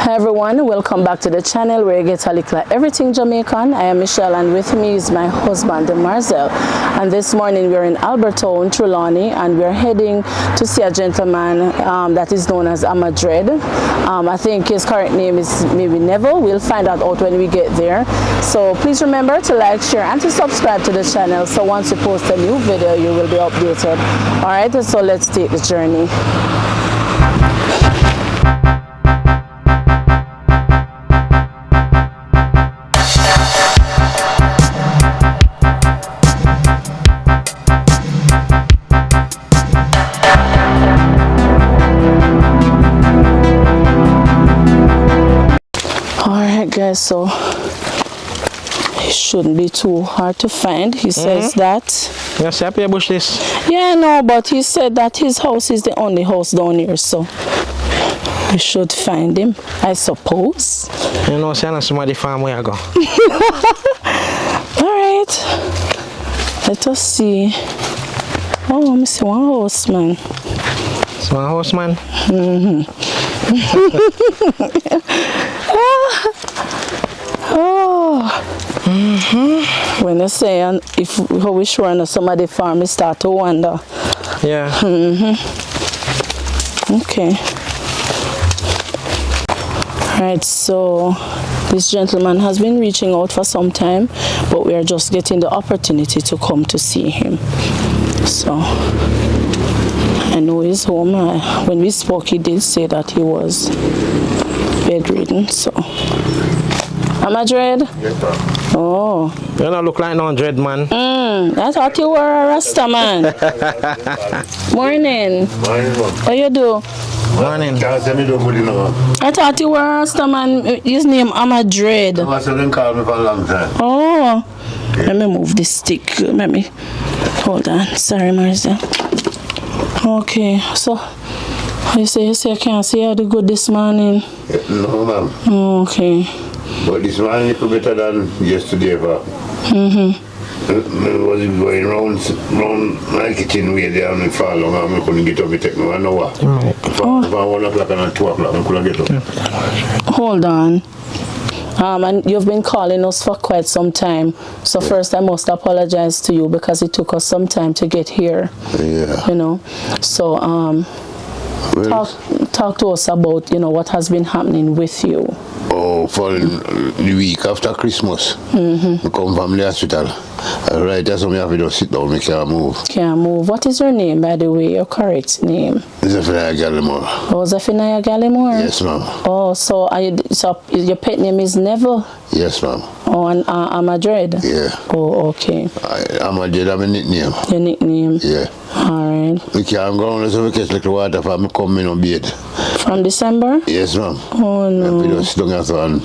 Hi everyone, welcome back to the channel where you get a little everything Jamaican. I am Michelle and with me is my husband Marcel. And this morning we're in Albertown, Trelawney, and we're heading to see a gentleman that is known as Am A Dred. I think his current name is maybe Neville. We'll find out when we get there. So please remember to like, share and to subscribe to the channel so once we post a new video you will be updated. Alright, so let's take the journey. Guys, so it shouldn't be too hard to find. He says that. Yes, happy bush this. Yeah, no, but he said that his house is the only house down here, so we should find him, I suppose. You know, send us somebody farm where I go. Alright. Let us see. Oh, let me see one house, man. It's one house, man. When I say if we sure on somebody farm, we start to wonder. Yeah. Okay. Alright, so this gentleman has been reaching out for some time, but we are just getting the opportunity to come to see him. So I know he's home. When we spoke, he did say that he was bedridden. So, Am A Dred? Yes, sir. Oh. You don't look like no dread, man. I thought you were a Rasta man. Morning. How you do? Morning. I thought you were a Rasta man. His name Am A Dred. I didn't call me for a long time. Oh. Let me move this stick. Let me. Hold on. Sorry, Marcel. Okay, so you say I can't see how the good this morning. No, ma'am. Okay. But this morning is better than yesterday. I was going round my kitchen way there and I fall long and I couldn't get up. It take me 1 hour. From 1 o'clock and 2 o'clock I couldn't get up. Hold on. And you've been calling us for quite some time. So first I must apologize to you because it took us some time to get here. Yeah. You know. So talk to us about, you know, what has been happening with you. Oh, for the week after Christmas, I come from the hospital. Right, that's why I have to just sit down, I can't move. Can't move. What is your name, by the way, your correct name? Zephaniah Gallimore. Oh, Zephaniah Gallimore? Yes, ma'am. Oh, so your pet name is Neville? Yes, ma'am. Oh, and Am A Dred? Yeah. Oh, okay. Am A Dred, I'm a nickname. Your nickname? Yeah. Alright. We can't go on, so we catch like water for me coming on bed. From December? Yes, ma'am. Oh, no. We just sit down and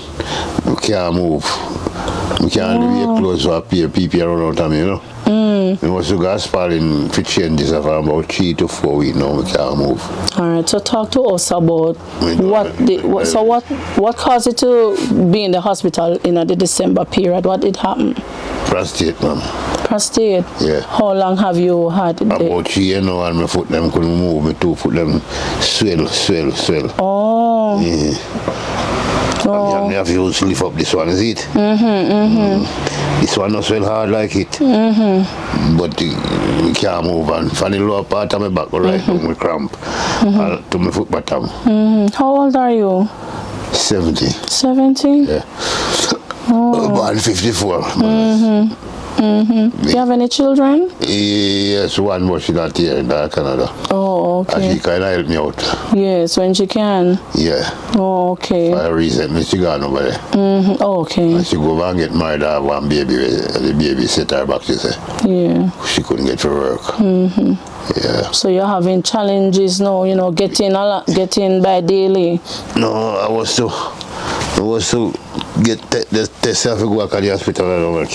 we can't move. We can't leave clothes for people around me, you know. We must go hospital in fit changes for about 3 to 4 weeks now. We can't move. Alright, so talk to us about what caused you to be in the hospital in the December period. What did happen? Prostate, ma'am. Prostate? Yeah. How long have you had it? About 3 years now, and my foot them couldn't move. My 2 foot them swell. Oh. Yeah. Oh. I have to lift up this one, is it? This one not swell hard like it. But we can't move. And from the lower part of my back, right down my cramp to my foot bottom. How old are you? 70. 70? Yeah. Oh. Born 54. Do you have any children? Yes, one, but she's not here in Canada. Oh, okay. And she kind of help me out. Yes, when she can. Yeah. Oh, okay. For a reason, she gone over there. Oh, okay. And she go over and get married, have one baby, the baby set her back, she say. Yeah. She couldn't get to work. Yeah. So you're having challenges now, you know, getting by daily? No, I was to get the test to go back at the hospital and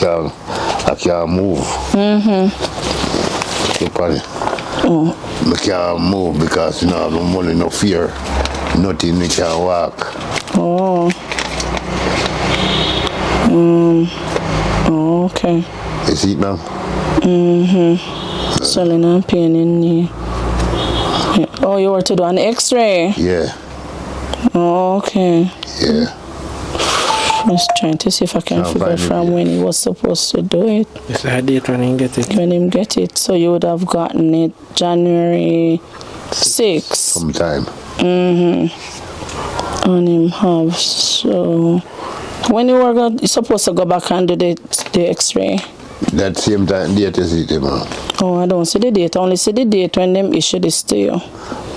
I can't move. I can't move because you know I have no money, no fear, nothing, I can't walk. Oh. Oh, okay. You see it now? Swelling and pain in knee. Oh, you were to do an x-ray? Yeah. Oh, okay. Yeah. I'm just trying to see if I can Can't figure find it from yet. when he was supposed to do it. It's a date when you get it. When him get it. So you would have gotten it January 6th. Sometime. And him have, so when you were supposed to go back and do the x-ray? That same time, date is it, man. Oh, I don't see the date. I only see the date when them issue this to you.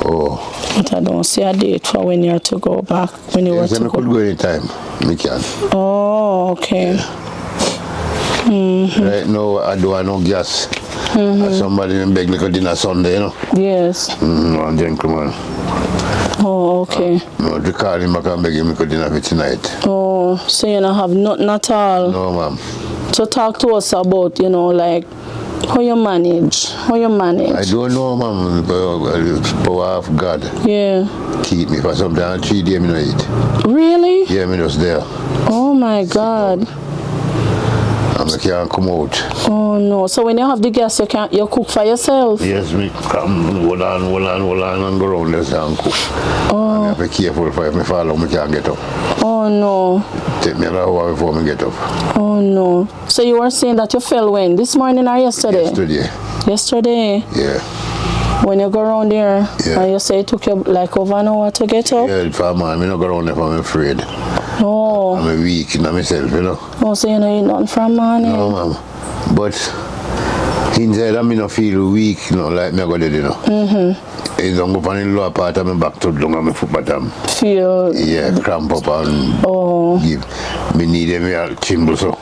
Oh. But I don't see a date for when you're to go back. When you Yes, were to I could go. go anytime. Me can. Oh, okay. Right now, I don't have no gas. Somebody in beg me to dinner Sunday, you know. Yes. One gentleman. Oh, okay. No, to call him, I can beg him to dinner for tonight. Oh, so you don't have nothing at all. No, ma'am. So talk to us about, like, how you manage. I don't know, ma'am. The power of God Yeah. keep me for sometimes 3 days, me no eat. Really? Yeah, me just there. Oh my God. And I can't come out. Oh no. So when you have the gas, you cook for yourself? Yes, me come, hold on, and go around this and cook. And I have to be careful for if me fall out, me can't get up. Oh no. Take me an hour before me get up. Oh no. So you were saying that you fell when? This morning or yesterday? Yesterday. Yesterday? Yeah. When you go around there, Yeah. and you say it took you like over an hour to get up? Yeah, for man, me not go around there if I'm afraid. No. I'm weak in myself, you know. Oh, so you know you nothing from morning? No, ma'am. But inside, I no feel weak, like me go there, you know. It's don't go on the lower part of my back to down on my foot bottom. Feel. Yeah, cramp up and Oh. give. Me need them here chimble so.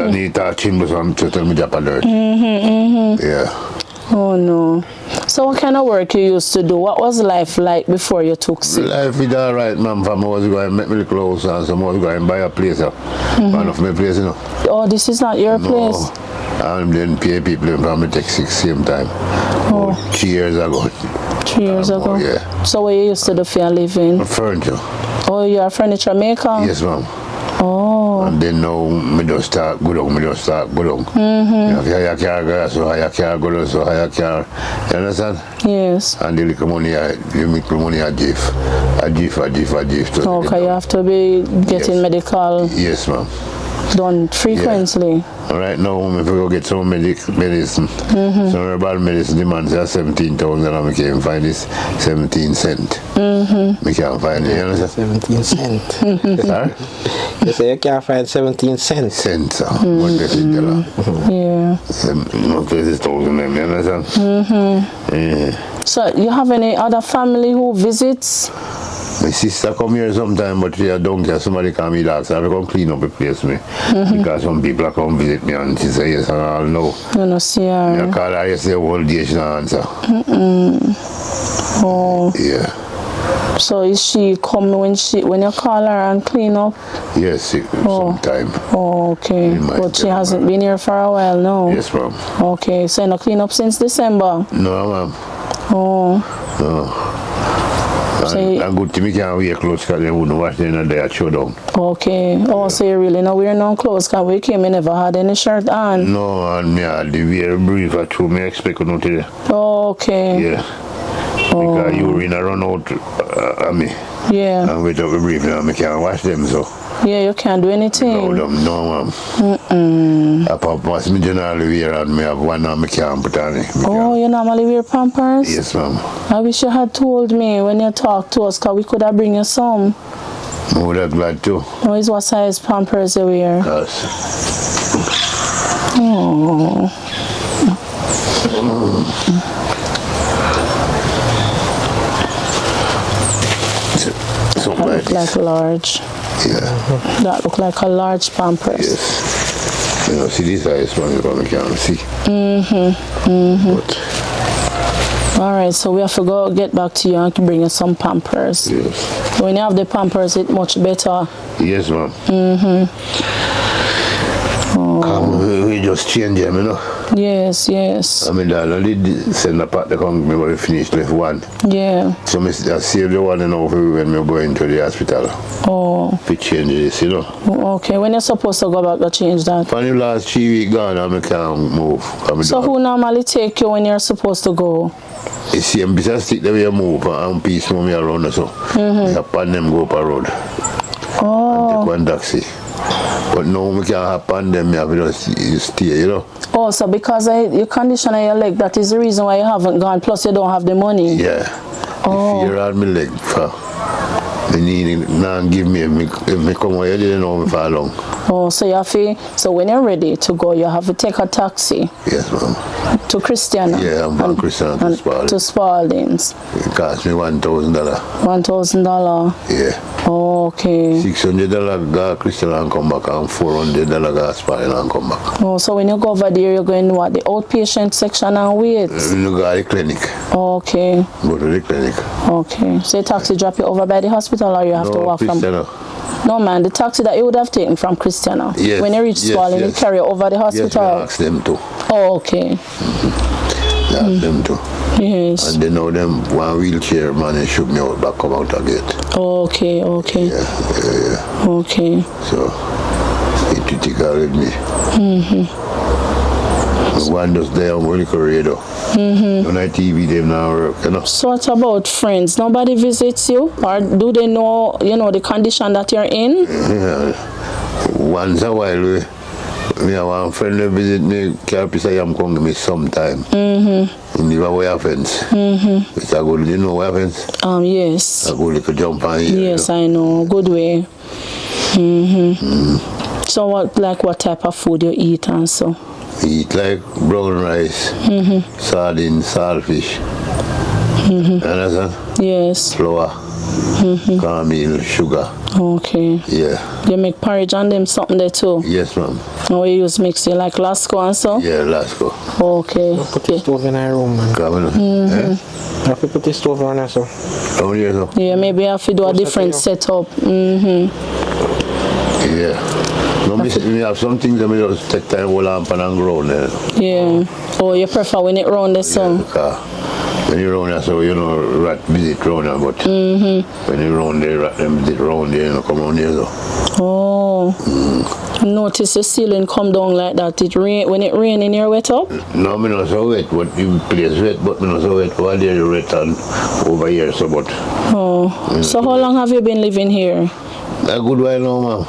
I need that chimble so I'm to tell me drop alert. Yeah. Oh no. So what kind of work you used to do? What was life like before you took sick? Life is alright, ma'am. From I was going to make me clothes and some was going to buy a place. One of my place, you know. Oh, this is not your place? And then pay people from me take 6 same time. Oh. 3 years ago. 3 years ago? Yeah. So what you used to do for your living? Furniture. Oh, you're a furniture maker? Yes, ma'am. Oh. And then now, me just start go down. You know, if you can't go so high, you can't go down so high, you can't. You understand? Yes. And the little money, you make the money a jiff. A jiff. Okay, you have to be getting medical Yes, ma'am. done frequently. Right now, if we go get some medicine, some herbal medicine, the man says 17,000 and we can't find this 17 cents. We can't find it, you understand? 17 cents. Sorry? You say you can't find 17 cents. Cents, what they think, you know. Yeah. No, 20,000, you understand? Yeah. So you have any other family who visits? My sister come here sometime, but she don't care. Somebody come me ask, I come clean up the place me. Because some people are come visit me and she say yes and I'll know. You know, see I her. call her yesterday whole day, she don't answer. Oh. Yeah. So is she come when you call her and clean up? Yes, sometime. Oh, okay. might But she tell hasn't been here for a while now. Yes, ma'am. Okay, so you no clean up since December? No, ma'am. Oh. No. So And good to me can't wear clothes because they wouldn't wash them and they are show down. okay. Oh, so you really not wear no clothes because we came, you never had any shirt on? No, and me had the wear brief at two, me expect no to Okay. yeah. Because urine run out on me. Yeah. And without the brief now, I can't wash them so. Yeah, you can't do No, anything. no, ma'am. Apart from me generally wear and me have one and I can't put on it. Oh, you normally wear Pampers? Yes, ma'am. I wish you had told me when you talked to us because we could have bring you some. I would have glad too. Oh, is what size Pampers you wear? Yes. Oh. Something That like look like this. large. Yeah. That look like a large Pampers. Yes. You know, see this size one is what I can't see. But, All right, so we have to go get back to you and bring you some Pampers. yes. When you have the Pampers, it's much better. Yes, ma'am. We just change them, you know. Yes, yes. I mean, I did send a part to come me when we finished left one. Yeah. So I saved the one and over when we going to the hospital. Oh. We change this, you know. Okay, when you're supposed to go back to change that? For the last 3 weeks gone, I can't move. So who normally take you when you're supposed to go? You see, I'm busy stick the way you move and peace move me around so. Upon them go up a road. Oh. And take one taxi. But now we can't happen them, you have to just stay, you know. Oh, so because your condition of your leg, that is the reason why you haven't gone, plus you don't have the money? Yeah. Oh. The fear on my leg for the need now give me if me come out, you didn't know me for long. Oh, so you have to, so when you're ready to go, you have to take a taxi? Yes, ma'am. To Christiana? Yeah, I'm from Christiana to Spalding. To Spalding's? It cost me $1,000. $1,000? Yeah. Oh, okay. $600 go Christiana and come back and $400 go Spalding and come back. Oh, so when you go over there, you're going to what, the outpatient section and wait? You go to the clinic. Okay. Go to the clinic. Okay. So the taxi drop you over by the hospital or you have to walk Christiana. from? No, man, the taxi that you would have taken from Christiana. Yes. When you reach Spalding, you carry you over the hospital? Yes, we ask them to. Oh, okay. Ask them to. Yes. And they know them one wheelchair man and shoot me out back come out again. Okay, okay. Yeah. Okay. So it will take care with me. One just there on Likkle radio. On the TV them now work, you know. So what about friends? Nobody visits you? Or do they know, the condition that you're in? Yeah. Once a while, me have one friend who visit me, can't say I'm going to me sometime. In the way offense. It's a good, you know what offense? Yes. A good little jump on here. Yes, I know. Good way. So what type of food you eat and so? Eat like brown rice, sardine, saltfish. Understand? Yes. Flour, cornmeal, sugar. Okay. Yeah. You make porridge and them something there too? Yes, ma'am. Or you use mixing like Lasco and so? Yeah, let's go. Okay. Put the stove in our room, man. Come on. I have to put the stove on us. How many years ago? Yeah, maybe I have to do a different setup. Yeah. No, me have some things that me just take time hold on and grow there. Yeah. Oh, you prefer when it round the sun? Because when you round there, so rat visit round there, but when you round there, rat them visit round there, come on here. So. Oh. Notice the ceiling come down like that. When it rain in your wet up? No, me not so wet, but you place wet, but me not so wet. Over there you wet and over here, so but. Oh. So how long have you been living here? A good while now, ma'am.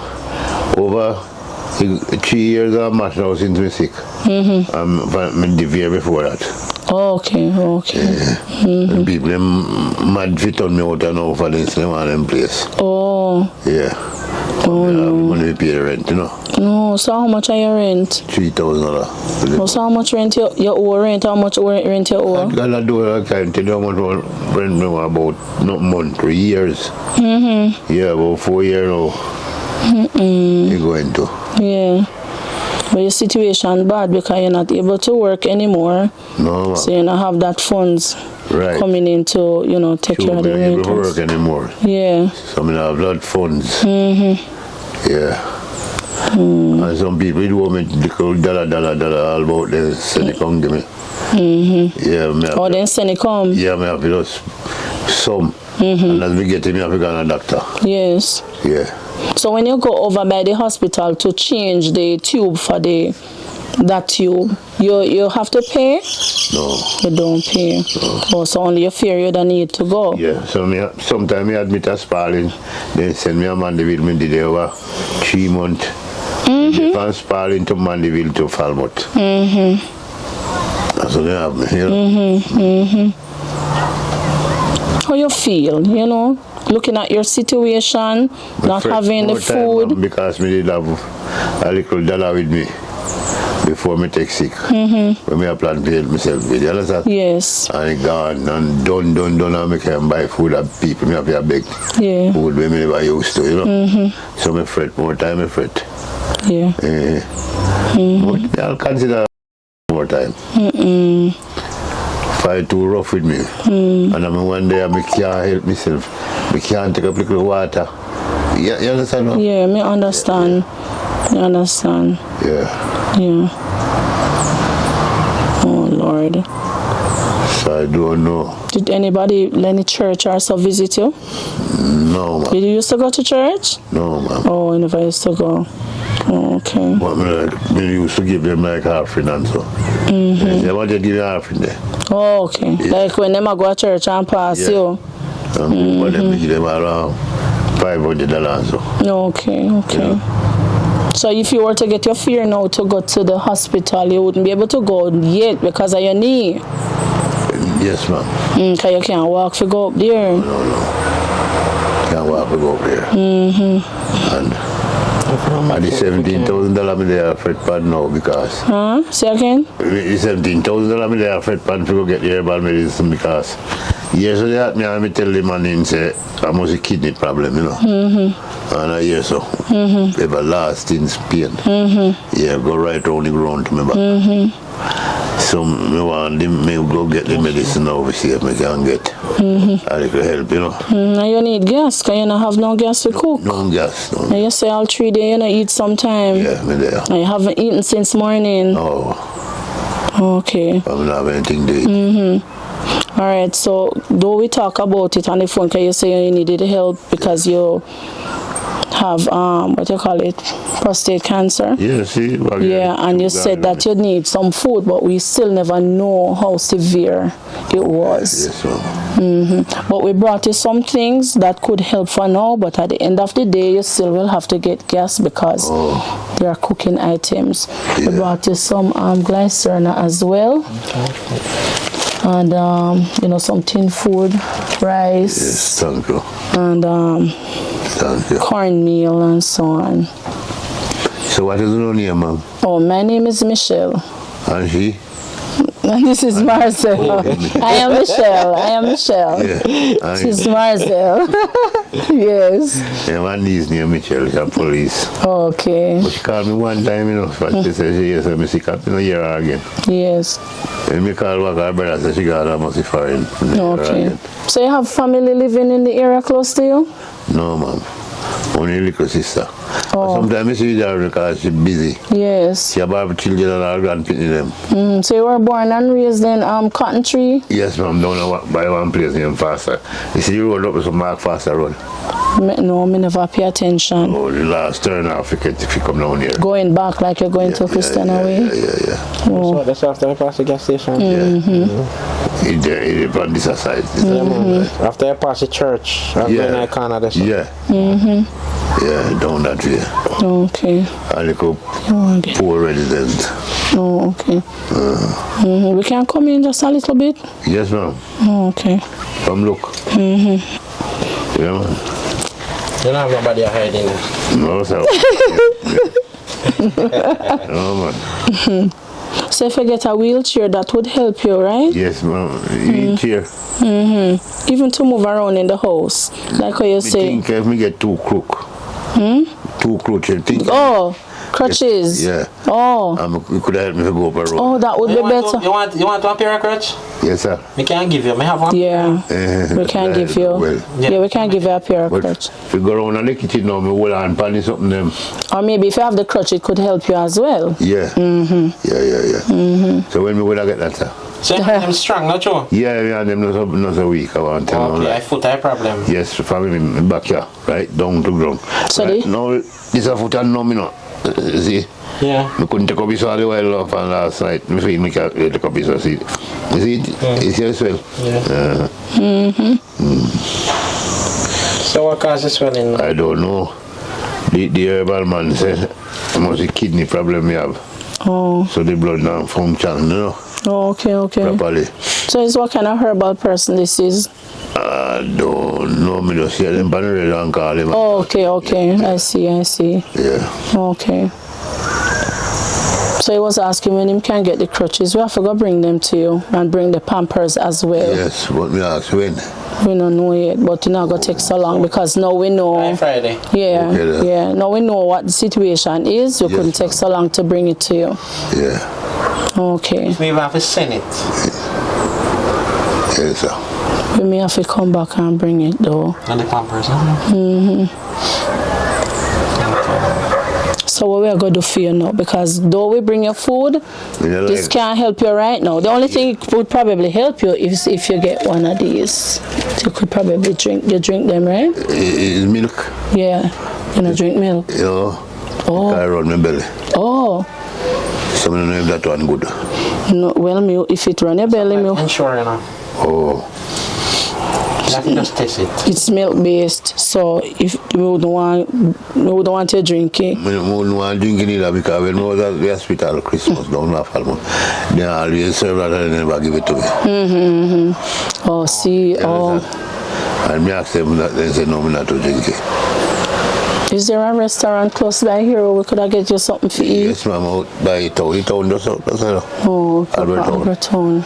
Over 3 years or much now since me sick. I'm the year before that. Okay. And people them mad fit on me out and now for this them on them place. Oh. Yeah. Oh, no. Money to pay the rent, No, so how much are your rent? $3,000. Oh, so how much rent you owe rent? How much rent you owe? I do it, I can't tell you how much rent me owe about not month, 3 years. Yeah, about 4 years now. You're going to. Yeah. But your situation bad because you're not able to work anymore. No. So you don't have that funds coming in to, take care of the rent. You don't work anymore. Yeah. So I mean, I have lot of funds. Yeah. And some people do want me little dollar all about them send it come give me. Yeah, me have then send it come? Yeah, me have just some. And as we get him, me have to go to a doctor. Yes. Yeah. So when you go over by the hospital to change the tube for that tube, you have to pay? No. You don't pay? No. Oh, so only you fear you don't need to go? Yeah, so sometimes I admit a Spalding, then send me a Mandeville, me did over 3 months. From Spalding to Mandeville to Falmouth. That's what they have me, How you feel, looking at your situation, not having the food? Because me did have a little dollar with me before me take sick. When me a plan to help myself with, you understand? Yes. And it gone and done, and me can buy food of people, me have to beg food when me never used to, So me fret, more time me fret. Yeah. But I'll consider more time. Fight too rough with me. And I mean, one day I can't help myself. I can't take a little water. You understand? No? Yeah, me understand. You understand. Yeah. Yeah. Lord. So I don't know. Did anybody, any church or so visit you? No, man. Did you used to go to church? No, man. Oh, you never used to go. Oh, okay. But me used to give them like offering and so. They want to give you offering there. Oh, okay. Yeah. Like when them a go to church and pass you. But them give them around $500 so. Okay, okay. Yeah. So if you were to get your fear now to go to the hospital, you wouldn't be able to go yet because of your knee. Yes, ma'am. Because you can't walk to go up there. No. Can't walk to go up there. And the $17,000 me there Fred Pan now because. Huh? Say again? The $17,000 me there Fred Pan to go get the herbal medicine because years ago that me tell the man in say I must a kidney problem, you know. And I hear so. Everlasting pain. Yeah, go right round the ground to me back. So me want them me go get the medicine over see if I can get a little help, you know. Now you need gas because you don't have no gas to cook. No gas, no. And you say all 3 days you don't eat sometime. Yeah, me there. And you haven't eaten since morning. No, Okay. I don't have anything to eat. Alright, so though we talk about it on the phone because you say you needed help because you have what you call it, prostate cancer. Yeah, see? Yeah, and you said that you need some food, but we still never know how severe it was. Yes, ma'am. But we brought you some things that could help for now, but at the end of the day, you still will have to get gas because they are cooking items. We brought you some glycerin as well. And, you know, some tin food, rice. Yes, thank you. And Thank you. cornmeal and so on. So what is your name, ma'am? Oh, my name is Michelle. And she? And this is Marcel. I am Michelle. Yeah. This is Marcel. Yes. Yeah, one is near Mitchell, she's police. Okay. But she called me one time, you know, but she said she said, "Missy Cap, you know, here again." Yes. And me call back her brother, said she got her must be foreign. Okay. So you have family living in the area close to you? No, ma'am. Only Likkle sister. Oh. Sometimes I see her because she's busy. Yes. She have children and her grandchildren them. So you were born and raised in Cotton Tree? Yes, ma'am, down by one place named Faster. You see the road up to Mark Faster Road. No, me never pay attention. Oh, the last turn off if you come down here. Going back like you're going to Christiana Way? Yeah. Oh. So that's after I pass the gas station. It's on this side. After I pass the church, I'm going to Canada. Yeah. Yeah, down that way. Okay. A little Okay. poor residents. Oh, okay. We can come in just a little bit? Yes, ma'am. Oh, okay. Come look. Yeah, man. You don't have nobody hiding. No, sir. No, man. So if I get a wheelchair, that would help you, right? Yes, ma'am. Each here. Even to move around in the house, like how you I say. think if me get two crook. Two crutch, I think. Oh, crutches. Yeah. Oh. You could help me to go up a road. Oh, that would be better. You want one pair of crutch? Yes, sir. We can give you. I have one. Yeah. We can give you. Well, Yeah, we can give you a pair of but crutch. if you go around in the kitchen now, me hold on pan something them. Or maybe if you have the crutch, it could help you as well. Yeah. Yeah. So when we will I get that, sir? So I'm strong, not true? Yeah, them not so weak. I want to know. Okay, I foot I problem. Yes, family me back here, right down to ground. Sorry? Right, now this a foot and no me no. See? Yeah. I couldn't take a piece all the while off and last night. I feel me can't take a piece of see. You see it? It's here as well. Yeah. So what causes swelling? I don't know. The herbal man said it must be kidney problem you have. Oh. So the blood now function, you know, Oh, okay. properly. So it's what kind of herbal person this is? I don't know, me just hear them panel and call him. Oh, okay. I see. Yeah. Okay. So he was asking when him can get the crutches. We have to go bring them to you and bring the Pampers as well. Yes, but me ask when. We don't know yet, but it's not going to take so long because now we know. By Friday. Yeah, Okay, then. yeah. Now we know what the situation is. We Yes, couldn't take so long to bring it to you. Yeah. Okay. We have to send it. Yes, sir. We may have to come back and bring it though. And the Pampers, huh? So what we are going to do for you now? Because though we bring you food, this can't help you right now. The only thing it would probably help you is if you get one of these. You could probably drink them, right? Is milk? Yeah, you know, drink milk. You know, I run my belly. Oh. So I don't know if that one good. No, well, if it run your belly, milk. Sure, you know. Oh. I can just taste it. It's milk based, so if you don't want to drink it. I don't want to drink it either because when I was at the hospital Christmas down in Falmouth, they always serve that and they never give it to me. Oh, see, oh. And I asked them that, they said no, I'm not to drink it. Is there a restaurant close by here where we could get you something to eat? Yes, ma'am, out by town just out. Oh, Albertown.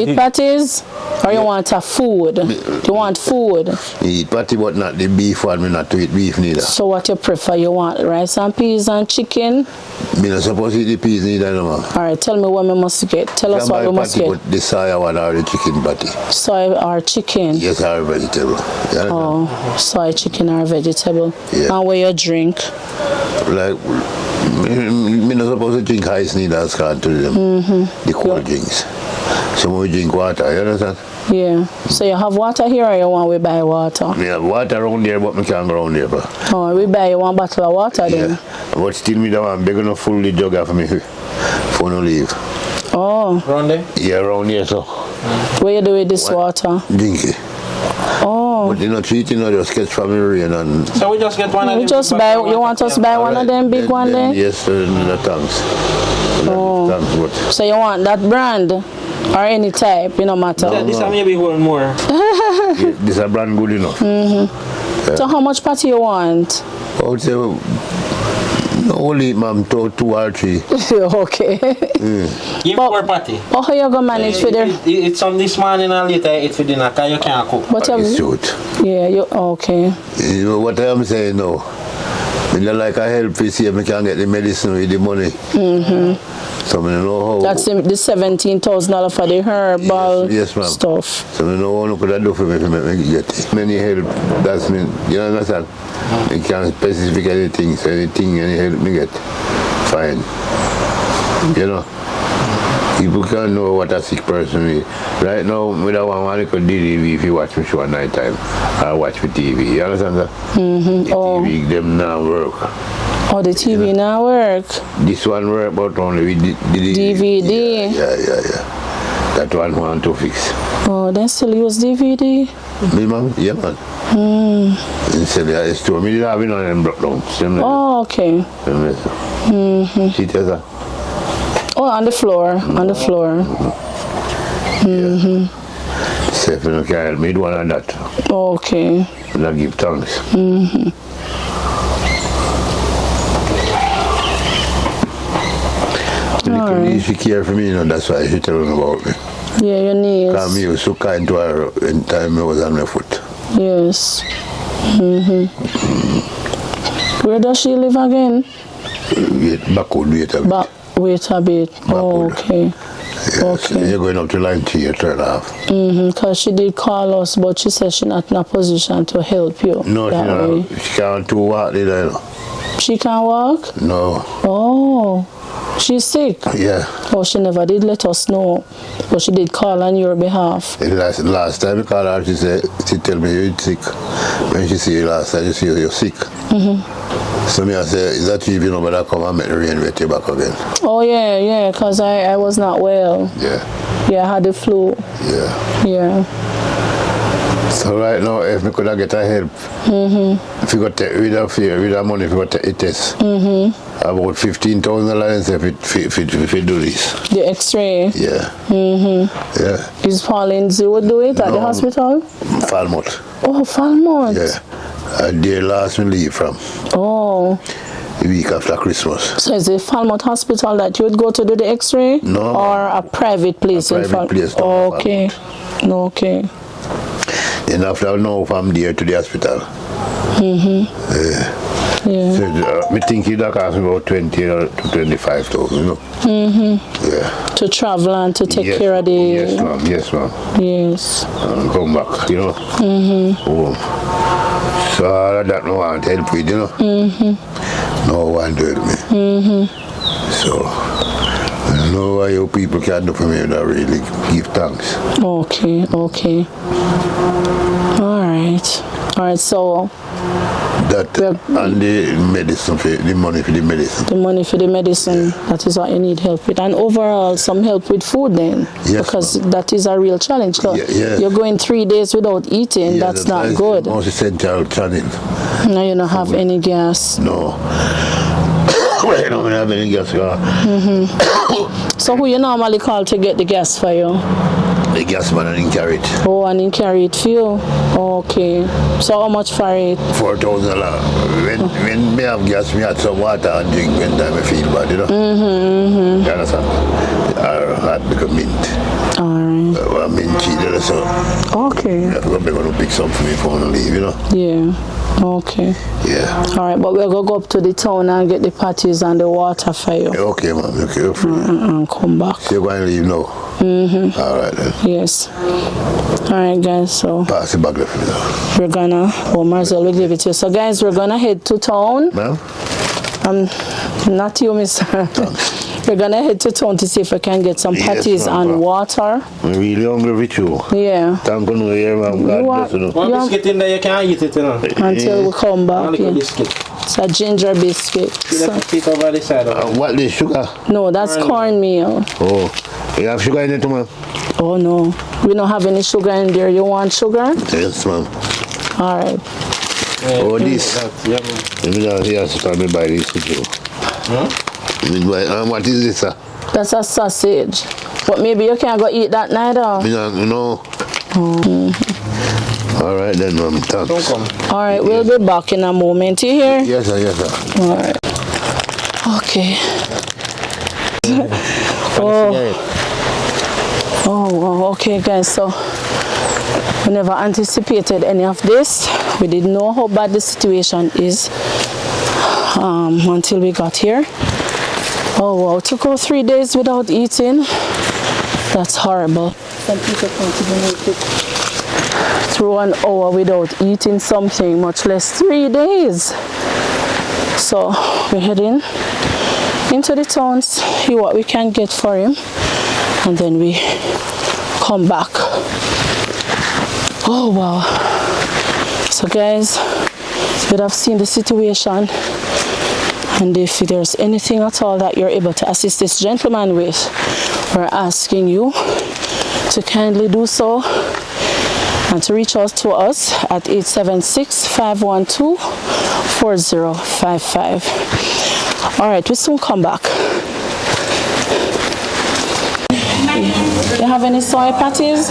Eat patties? Or you want a food? You want food? Eat patty, but not the beef one. Me not to eat beef neither. So what you prefer? You want rice and peas and chicken? Me not supposed to eat the peas neither, no, ma'am. Alright, tell me what we must get. Tell us what we must get. But the soya one or the chicken patty. Soy or chicken? Yes, or vegetable. Oh, soy, chicken or vegetable. Yeah. And what you drink? Like, me not supposed to drink ice neither as can to them. The cold drinks. So we drink water, you understand? Yeah. So you have water here or you want we buy water? We have water around there, but we can't go around there. Bro. Oh, we buy you one bottle of water then? Yeah. But still me don't want big enough full the jug for me for no leave. Oh. Around there? Yeah, around here, so. What you do with this water? Drink it. Oh. But you know, treating just catch from the rain and... So we just get one of them? You want us to buy one of them big one then? Yes, the tanks. Oh. So you want that brand? Or any type, you no matter. This one maybe hold more. This a brand good enough. So how much patty you want? I would say, no, only ma'am, two or three. Okay. Give more patty. Oh, how you gonna manage for there? It's on this morning and later it's for dinner because you can't cook. But It's shoot. yeah, you okay. You know what I am saying now? I like I help you see if I can get the medicine with the money. So I don't know how. That's the $17,000 for the herbal yes, ma'am. stuff. So I don't know what could I do for me to make me get it. Many help, that's me, you understand? I can't specify anything, so anything, any help me get, fine. You know? People can't know what a sick person is. Right now, we don't want to DDV if you watch me show at night time. I watch me TV, you understand that? The TV, them now work. Oh, the TV now work. This one work, but only with the DVD. Yeah. That one want to fix. Oh, they still use DVD? Me, ma'am? Yeah, man. Instead, I store me, I have it on them broke down. Oh, okay. See, Tessa? Oh, on the floor. On the floor. Say, if you can help me, do one of that. Okay. And I give thanks. She care for me, you know, that's why she tell me about me. Yeah, your knees. Because me was so kind to her in time I was on my foot. Yes. Where does she live again? Backward, wait a bit. Wait a bit. Oh, okay. Yes, Okay. you're going up to line 3 or 3.5. Because she did call us, but she said she's not in a position to help you. No, she can't do what they do. She can't walk? No. Oh. She's sick? Yeah. Oh, she never did let us know. But she did call on your behalf. Last time I called her, she tell me you're sick. When she see you last time, she see you're sick. So me I say, is that you, but I come and make the rain with you back again? Oh, yeah, because I was not well. Yeah. Yeah, I had the flu. Yeah. So right now, if we could get a help, if you got to, with that money, if you got to eat this, about $15,000 if you do this. The X-ray? Yeah. Yeah. Is Pauline's you would do it at the hospital? Falmouth. Oh, Falmouth. Yeah. They last me leave from. Oh. The week after Christmas. So is it Falmouth Hospital that you would go to do the X-ray? No. Or a private place in Falmouth? Place. Oh, okay. No, okay. Then after I know from there to the hospital. Yeah. So, me think it cost me about 20 or to 25,000, you know. Yeah. To travel and to take care of the... Yes, ma'am. Yes, ma'am. Yes. And come back, you know. Home. So all of that no want help with, you know. No one to help me. So I don't know why you people can do for me that really give thanks. Okay. Alright, so That and the medicine for the money for the medicine. the money for the medicine, that is what you need help with. And overall, some help with food then. Yes, because that is a real challenge. Yeah. You're going 3 days without eating, that's not good. Most essential challenge. No, you don't have any gas. No. I don't have any gas. So who you normally call to get the gas for you? The gas man didn't carry it. Oh, and in carry it for you? Okay. So how much for it? $4,000. When me have gas, me had some water and drink when time I feel bad, you know. You understand? Or hot become mint. Alright. Well, mint cheese, so Okay. I'm going to pick some for me for to leave, you know. Yeah. Okay. Yeah. Alright, but we're going to go up to the town and get the patties and the water for you. Okay, man. Okay. And come back. So you're going to leave now? All right, then. Yes. Alright, guys, so Pass it back there for me now. we're gonna, Marcel will give it to you. So, guys, we're gonna head to town. Ma'am? Not you, mister. We're gonna head to town to see if we can get some patties and water. I'm really hungry with you. Yeah. Thank you, here, man. You God are- bless you. One biscuit in there, you can't eat it, you know. Until we come back. Only Yeah. a biscuit. It's a ginger biscuit. You So- left it over the side of it. What is sugar? no, that's cornmeal. Oh, you have sugar in it, ma'am? Oh no, we don't have any sugar in there. You want sugar? Yes, ma'am. All right. Oh, this. Yeah, Let me just here, so let me buy this with you. What is this, sir? That's a sausage. But maybe you can't go eat that neither. You know. All right then, ma'am. don't Thanks. come. All right, we'll be back in a moment. You hear? Yes, sir. Yes, sir. All right. Okay. Oh, okay, guys. So we never anticipated any of this. We didn't know how bad the situation is until we got here. Oh wow, to go 3 days without eating, that's horrible. Some people can't even make it through an hour without eating something, much less 3 days. So we're heading into the town, see what we can get for him, and then we come back. Oh wow. So guys, you have seen the situation, and if there's anything at all that you're able to assist this gentleman with, we're asking you to kindly do so and to reach out to us at 876-512-4055. All right, we soon come back. You have any soy patties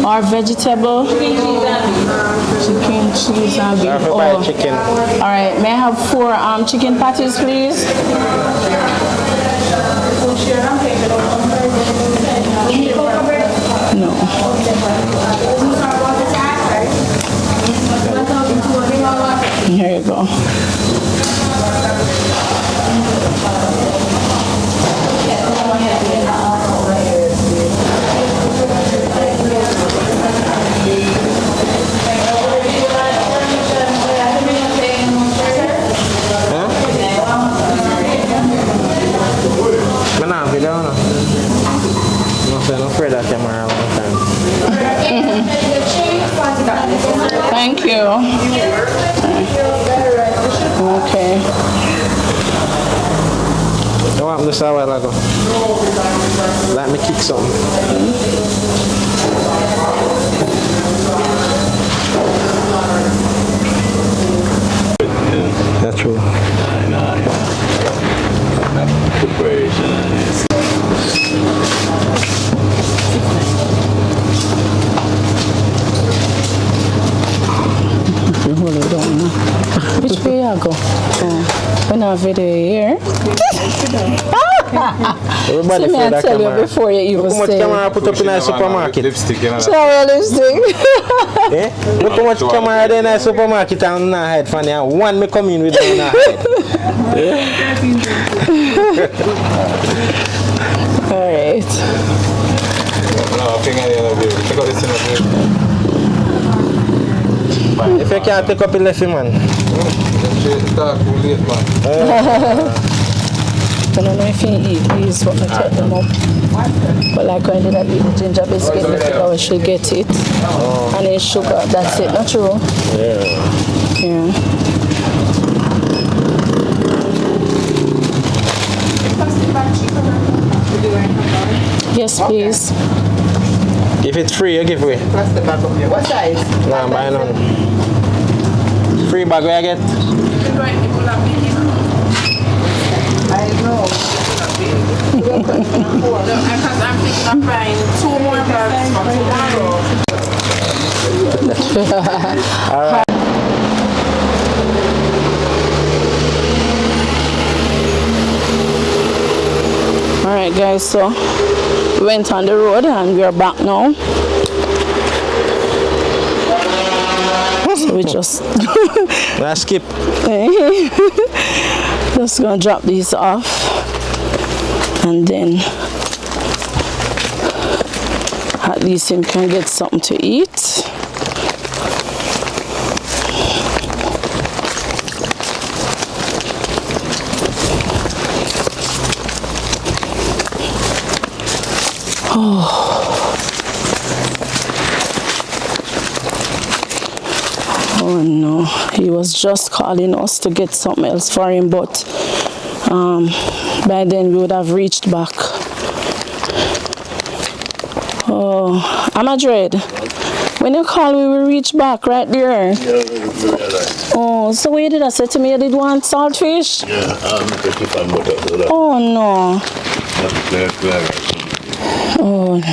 or vegetable? Chicken, cheese, and beef. Fried chicken. All right, may I have 4 chicken patties, please? No. Here you go. I'm not video, no. I'm afraid that camera all the time. Thank you. Okay. You want me to say a while ago? Let me kick something. That's true. Hold it down now. Which way you go? When I video here. Everybody See me, I afraid of tell you camera. before you even Look how much say. camera I put up in a supermarket. Lipstick, you know. Shower lipstick. Eh? Look how much camera there in a supermarket and not hide from you. One me come in with them not hide. All right. No, I think I didn't know. Check out this in the If you can't take up a left, man. Start too late, man. I don't know if he eat these, but I check them up. But like when I did eat the ginger biscuit, I figure I should get it. And then sugar, that's it, not true? Yeah. Yes, please. If it's free, you give away. Plus the bag of you. What size? Nah, I'm buying none. Free bag where I get? I know. Because I'm thinking of buying 2 more bags for tomorrow. Alright guys, so we went on the road and we are back now. So we just Let's skip. just gonna drop these off and then at least him can get something to eat. Oh no, he was just calling us to get something else for him, but by then we would have reached back. Oh, Am A Dred, when you call we will reach back right there. Oh, so what you did I say to me you did want saltfish? Oh no. Oh no.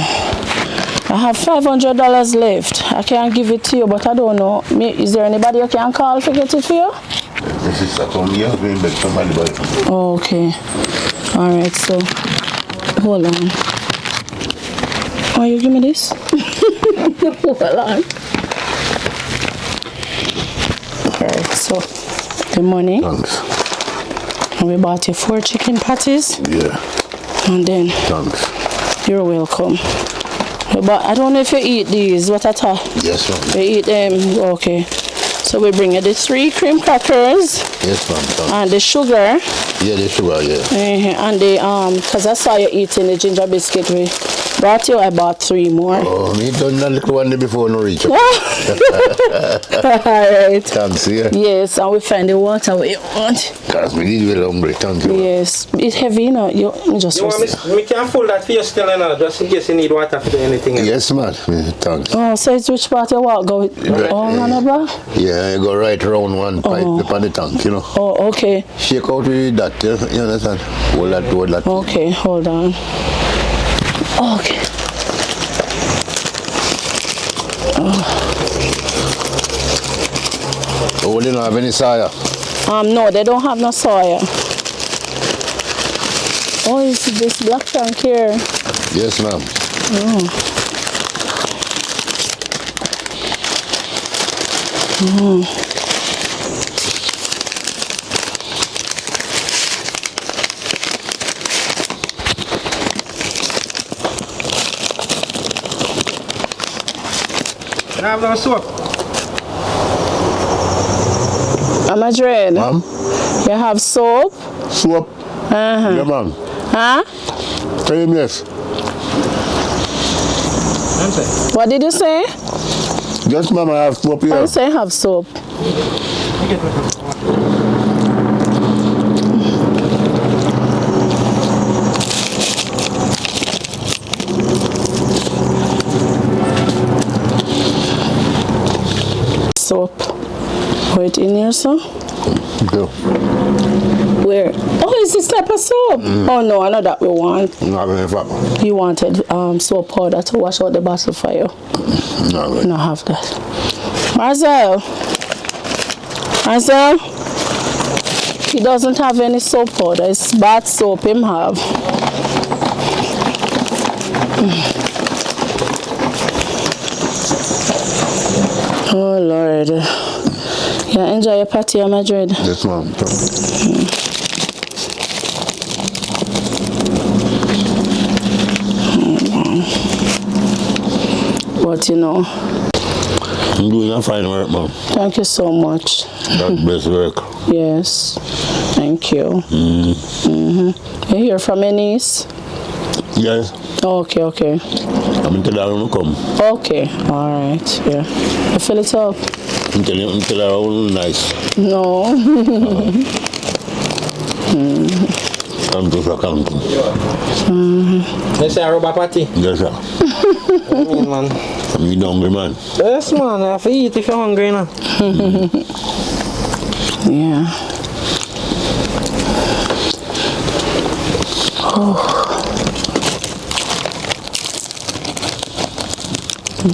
I have $500 left. I can't give it to you, but I don't know. Is there anybody you can call to get it for you? Oh, okay. Alright, so hold on. Oh, you give me this? Hold on. Alright, so the money. Thanks. And we bought you 4 chicken patties. Yeah. And then Thanks. you're welcome. But I don't know if you eat these. What I thought? Yes, ma'am. You eat them. Okay. So we bring you the 3 cream crackers. Yes, ma'am. And the sugar. Yeah, the sugar, yeah. And the because I saw you eating the ginger biscuit we brought you. I bought 3 more. Oh, me done that little one day before no reach. Alright. Thanks, yeah. Yes, and we find the water what you want. Because me need well hungry, thank you. Yes. It's heavy, you know. You just You want me can fold that for you still, you know, just in case you need water for anything else. Yes, man. Thanks. Oh, so it's which part you walk go with? Oh, no. Yeah, I go right round one pipe upon the tank, you know. Oh, okay. Shake out with that, you understand? Hold that. Okay, hold on. Okay. Oh, they don't have any soya? No, they don't have no soya. Oh, it's this black tank here. Yes, ma'am. Can I have no soap? Am A Dred, Ma'am? you have soap? Soap? Yeah, ma'am. Huh? Same, yes. What did you say? Yes, ma'am, I have soap Oh, here. you say you have soap. Soap. Put it in here, sir. Yeah. Where? Oh, is this type of soap? Oh no, I know that we want. Not very far. You wanted soap powder to wash out the bottle for you. Not very. No, have that. Marcel. He doesn't have any soap powder. It's bath soap him have. Oh Lord. Yeah, enjoy your party, Am A Dred. Yes, ma'am. But you know, I'm doing a fine work, man. Thank you so much. That's best work. Yes. Thank you. You hear from your niece? Yes. Okay, okay. I'm telling her I want to come. Okay, all right. Yeah. You fill it up? I'm telling her I want to nice. No. I'm just a country. You say a rubber patty? Yes, sir. What you mean, man? I'm hungry, man. Yes, man. You have to eat if you're hungry, you know. Yeah.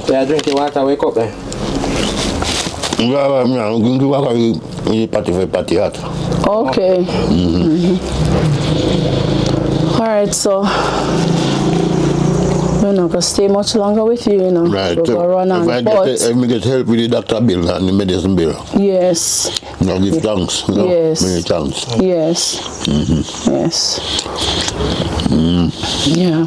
Yeah, drink your water, wake up there. Yeah, I'm going to work with party for party hat. Okay. All right, so we're not gonna stay much longer with you, you know. Right. We're gonna run on. If But I get help with the doctor bill and the medicine bill, yes, I'll give thanks. You know? Yes. Many thanks. yes, yes. Yeah.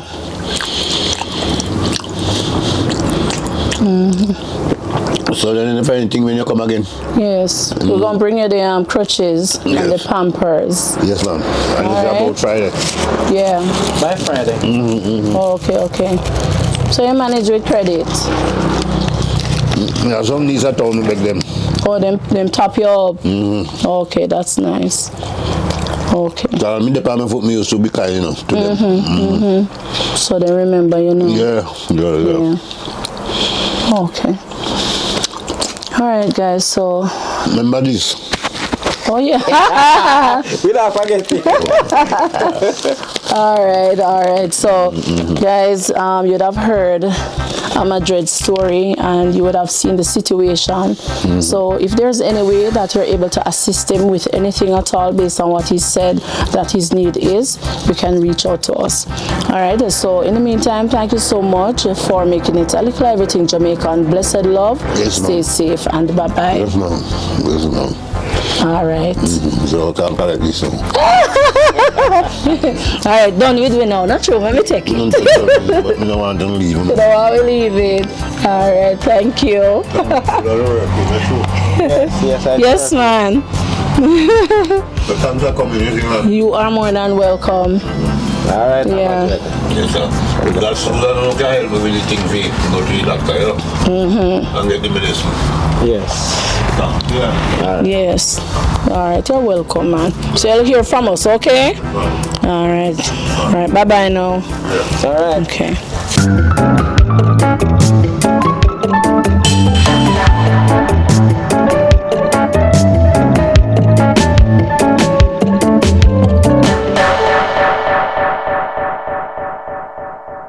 So then if anything when you come again? Yes, we're gonna bring you the crutches and the Yes. Pampers. Yes, ma'am. And All it's right. about Friday. Yeah. By Friday. Okay, okay. So you manage with credit? Yeah, some these are town to make them. Oh, them top you up. Okay, that's nice. Okay. So me department foot me used to be kind, you know, to them. So they remember, you know. Yeah. Yeah. Okay. All right, guys. So. Remember this. Oh yeah. We don't forget it. All right. So, guys, you'd have heard Am A Dred's story, and you would have seen the situation. So, if there's any way that you're able to assist him with anything at all, based on what he said that his need is, you can reach out to us. All right. So, in the meantime, thank you so much for making it a Likkle Everyting Jamaican. Blessed love. Yes, Stay ma'am. safe and bye bye. Yes, ma'am. Yes, ma'am. All right. So I can't collect this now. All right. Done with me now. Not true. Let me take it. But me don't want them to leave. So I will leave it. All right, thank you. Yes, I Yes, man. The times are coming, you see, man. You are more than welcome. All right. Yeah. Yes, sir. That's that don't can help me with the thing for you. Go to the doctor, you know? And get the medicine. Yes. Yeah. Yes. All right, you're welcome, man. So you'll hear from us, okay? All right. All right, bye-bye now. All right. Okay.